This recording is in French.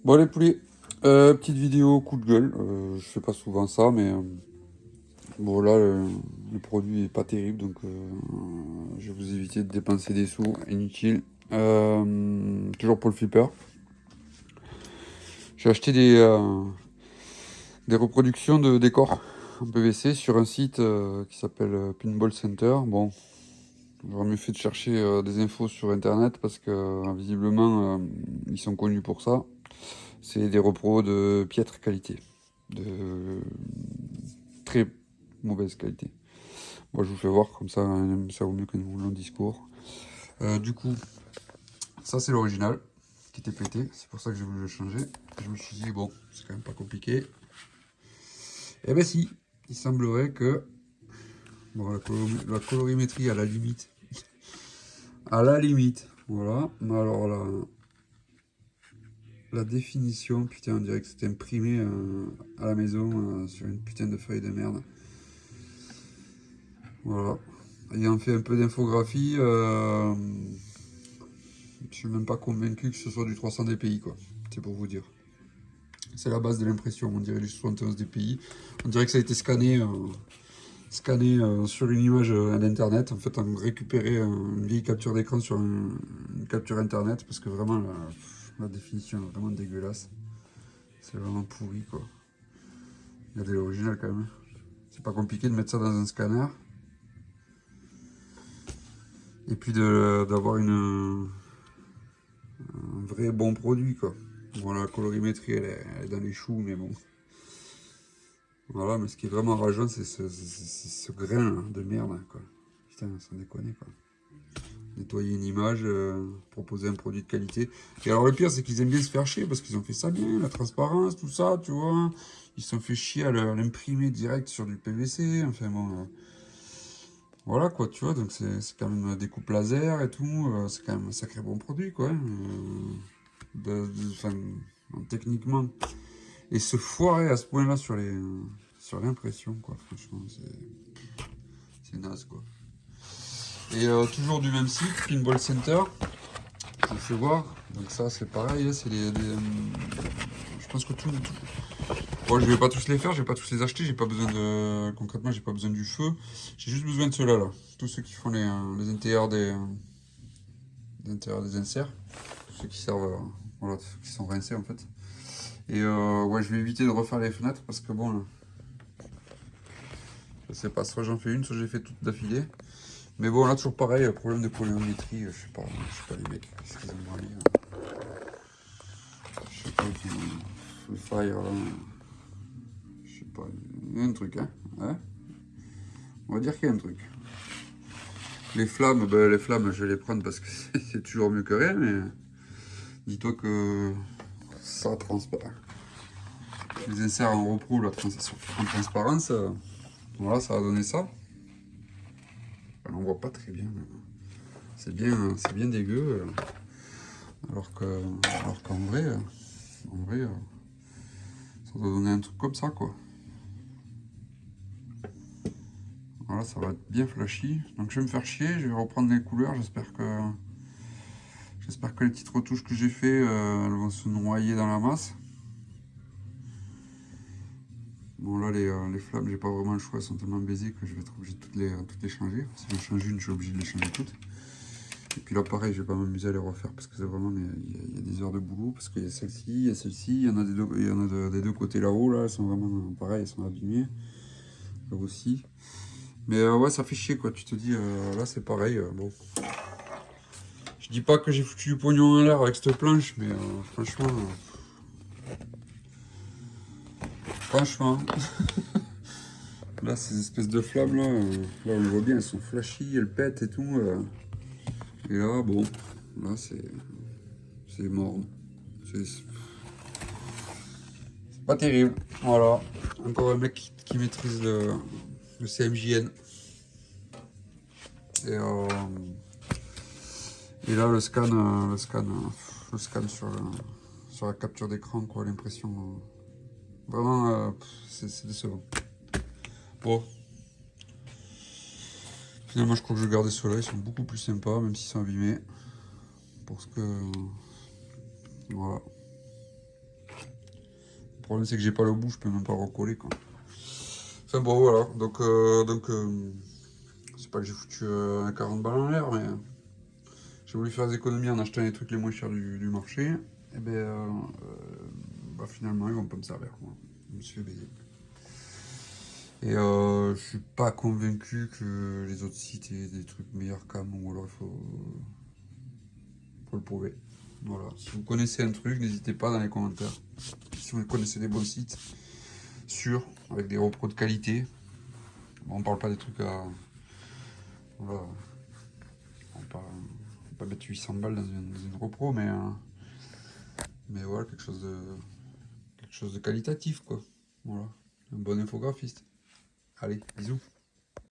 Bon les poulets, petite vidéo coup de gueule. Je fais pas souvent ça, mais bon là le produit est pas terrible, donc je vais vous éviter de dépenser des sous inutiles. Toujours pour le flipper. J'ai acheté des reproductions de décors en PVC sur un site qui s'appelle Pinball Center. Bon, j'aurais mieux fait de chercher des infos sur internet parce que visiblement ils sont connus pour ça. C'est des repros de piètre qualité, de très mauvaise qualité. Moi, je vous fais voir, comme ça vaut mieux que mon long discours. Du coup, ça c'est l'original qui était pété, c'est pour ça que j'ai voulu le changer. Je me suis dit, bon, c'est quand même pas compliqué. Et ben si, il semblerait que bon, la colorimétrie à la limite. À la limite, voilà. Mais alors la définition, putain, on dirait que c'était imprimé à la maison sur une putain de feuille de merde. Voilà. Ayant fait un peu d'infographie, je suis même pas convaincu que ce soit du 300 dpi, quoi. C'est pour vous dire. C'est la base de l'impression, on dirait du 71 dpi. On dirait que ça a été scanné sur une image d'internet. En fait, on récupéré une vieille capture d'écran sur une capture internet parce que vraiment la définition est vraiment dégueulasse. C'est vraiment pourri, quoi. Regardez l'original quand même. C'est pas compliqué de mettre ça dans un scanner et puis d'avoir un vrai bon produit, quoi. Bon, la colorimétrie elle est dans les choux, mais bon. Voilà, mais ce qui est vraiment rageant, c'est ce grain là, de merde, quoi. Putain, sans déconner, quoi. Nettoyer une image, proposer un produit de qualité. Et alors le pire, c'est qu'ils aiment bien se faire chier parce qu'ils ont fait ça bien, la transparence, tout ça, tu vois. Ils se sont fait chier à l'imprimer direct sur du PVC. Enfin bon, voilà quoi, tu vois. Donc c'est quand même des coupes laser et tout. C'est quand même un sacré bon produit, quoi. Enfin, techniquement. Et se foirer à ce point-là sur l'impression, quoi. Franchement, c'est naze, quoi. Et toujours du même site, Pinball Center. Je vous fais voir. Donc ça, c'est pareil. Hein, c'est je pense que tout. Bon, je vais pas tous les faire, je vais pas tous les acheter. J'ai pas besoin de. Concrètement, j'ai pas besoin du feu. J'ai juste besoin de ceux-là, là. Tous ceux qui font les intérieurs des inserts. Ceux qui servent. Voilà, ceux qui sont rincés en fait. Et ouais, je vais éviter de refaire les fenêtres parce que bon, là, je sais pas, soit j'en fais une, soit j'ai fait toute d'affilée. Mais bon, là, toujours pareil, problème de colorimétrie, je sais pas les mecs, qu'est-ce qu'ils ont branlé. Je sais pas, le fire, là, je sais pas, il y a un truc, hein. Ouais, on va dire qu'il y a un truc. Les flammes, ben, les flammes, je vais les prendre parce que c'est toujours mieux que rien, mais dis-toi que ça transparaît. Je les insère en repro, là, en transparence, voilà, ça va donner ça. Enfin, on voit pas très bien, c'est bien dégueu. Alors qu'en vrai, ça doit donner un truc comme ça, quoi. Voilà, ça va être bien flashy. Donc je vais me faire chier, je vais reprendre les couleurs. J'espère que les petites retouches que j'ai fait, elles vont se noyer dans la masse. Bon là, les flammes, j'ai pas vraiment le choix, elles sont tellement baisées que je vais être obligé de toutes les changer. Si j'en change une, je suis obligé de les changer toutes. Et puis là, pareil, je vais pas m'amuser à les refaire parce que c'est vraiment, il y a des heures de boulot. Parce qu'il y a celle-ci, il y a celle-ci, il y en a des deux côtés là-haut, là, elles sont vraiment pareil, elles sont abîmées. Là aussi. Mais ouais, ça fait chier quoi. Tu te dis, là c'est pareil. Bon, je dis pas que j'ai foutu du pognon en l'air avec cette planche, mais franchement, là ces espèces de flammes là, là on le voit bien, elles sont flashy, elles pètent et tout. Et là, bon, là c'est mort. C'est pas terrible. Voilà, encore un mec qui maîtrise le CMJN. Et, et là le scan sur la capture d'écran, quoi, l'impression. Vraiment, c'est décevant. Bon, finalement, je crois que je vais garder ceux-là. Ils sont beaucoup plus sympas, même s'ils sont abîmés. Parce que, voilà. problème c'est que j'ai pas le bout, je peux même pas le recoller quoi. Enfin bon voilà, donc c'est pas que j'ai foutu un 40 balles en l'air, mais j'ai voulu faire des économies en achetant les trucs les moins chers du marché. Et ben bah, finalement ils vont pas me servir quoi. Je me suis fait baiser. Et je suis pas convaincu que les autres sites aient des trucs meilleurs qu'Am, ou alors faut le prouver. Voilà. Si vous connaissez un truc, n'hésitez pas dans les commentaires. Si vous connaissez des bons sites, sûrs, avec des repros de qualité. Bon, on parle pas des trucs à. Voilà. On va pas mettre 800 balles dans une repro, mais voilà, quelque chose de qualitatif, quoi. Voilà. Un bon infographiste. Allez, bisous.